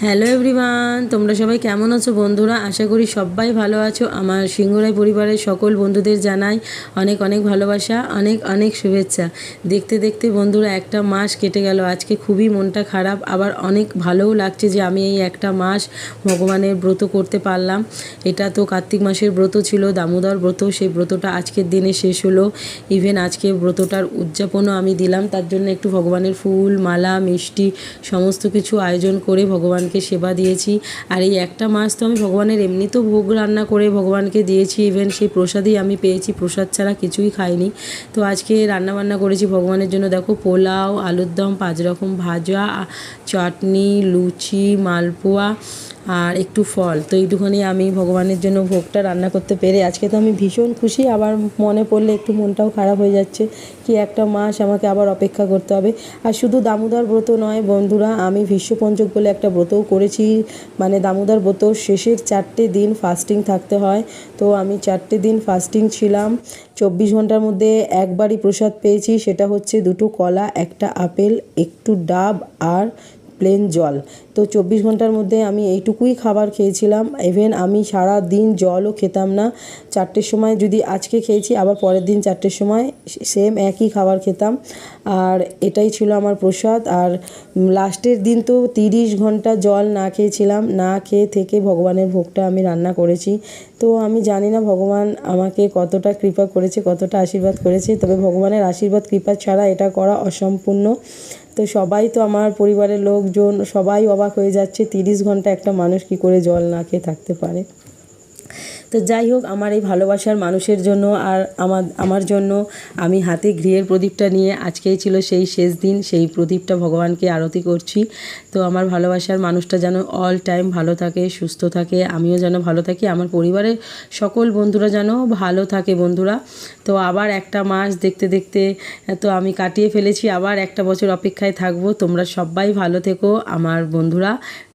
Hello everyone, তোমরা সবাই কেমন আছো বন্ধুরা? আশা করি সবাই ভালো আছো। আমার সিংহরাই পরিবারের সকল বন্ধুদের জানাই অনেক অনেক ভালোবাসা, অনেক অনেক শুভেচ্ছা। দেখতে দেখতে বন্ধুরা একটা মাস কেটে গেল। আজকে খুবই মনটা খারাপ, আবার অনেক ভালোও লাগছে যে আমি এই একটা মাস ভগবানের ব্রত করতে পারলাম। এটা তো কার্তিক মাসের ব্রত ছিল, দামোদর ব্রত। সেই ব্রতটা আজকের দিনে শেষ হলো। ইভেন আজকে ব্রতটার উদযাপনও আমি দিলাম। তার জন্য একটু ভগবানের ফুল, মালা, মিষ্টি সমস্ত কিছু আয়োজন করে ভগবানকে সেবা দিয়েছি। আর এই একটা মাস তো আমি ভগবানের এমনিতেও ভোগ রান্না করে ভগবানকে দিয়েছি। ইভেন সেই প্রসাদই আমি পেয়েছি, প্রসাদ ছাড়া কিছুই খাইনি। তো আজকে রান্নাবান্না করেছি ভগবানের জন্য। দেখো, পোলাও, আলুর দম, 5 রকম ভাজা, চাটনি, লুচি, মালপোয়া আর একটু ফল। তো এইটুখানি আমি ভগবানের জন্য ভোগটা রান্না করতে পেরে আজকে তো আমি ভীষণ খুশি। আবার মনে পড়লে একটু মনটাও খারাপ হয়ে যাচ্ছে কি একটা মাস আমাকে আবার অপেক্ষা করতে হবে। আর শুধু দামোদর ব্রত নয় বন্ধুরা, আমি ভীষ্মপঞ্চক বলে একটা ব্রতও করেছি। মানে দামোদর ব্রত শেষের 4টে দিন ফাস্টিং থাকতে হয়। তো আমি 4টে দিন ফাস্টিং ছিলাম। 24 ঘন্টার মধ্যে একবারই প্রসাদ পেয়েছি, সেটা হচ্ছে 2টো কলা, একটা আপেল, একটু ডাব আর প্লেন জল। তো 24 ঘন্টার মধ্যে আমি এইটুকুই খাবার খেয়েছিলাম। ইভেন আমি সারা দিন জলও খেতাম না। 4টের সময় যদি আজকে খেয়েছি, আবার পরের দিন 4টের সময় সেম একই খাবার খেতাম। আর এটাই ছিল আমার প্রসাদ। আর লাস্টের দিন তো 30 ঘন্টা জল না খেয়েছিলাম। না খেয়ে থেকে ভগবানের ভোগটা আমি রান্না করেছি। তো আমি জানি না ভগবান আমাকে কতটা কৃপা করেছে, কতটা আশীর্বাদ করেছে। তবে ভগবানের আশীর্বাদ কৃপা ছাড়া এটা করা অসম্পূর্ণ। তো সবাই তো আমার পরিবারের লোকজন সবাই অবাক হয়ে যাচ্ছে, 30 ঘন্টা একটা মানুষ কী করে জল না খেয়ে থাকতে পারে। তো যাই হোক, আমার এই ভালোবাসার মানুষের জন্য আর আমার জন্য আমি হাতে ঘিয়ের প্রদীপটা নিয়ে আজকেই ছিল সেই শেষ দিন, সেই প্রদীপটা ভগবানকে আরতি করছি। তো আমার ভালোবাসার মানুষটা যেন অল টাইম ভালো থাকে, সুস্থ থাকে, আমিও যেন ভালো থাকি, আমার পরিবারের সকল বন্ধুরা যেন ভালো থাকে বন্ধুরা। তো আবার একটা মাস দেখতে দেখতে তো আমি কাটিয়ে ফেলেছি, আবার একটা বছর অপেক্ষায় থাকবো। তোমরা সবাই ভালো থেকো আমার বন্ধুরা।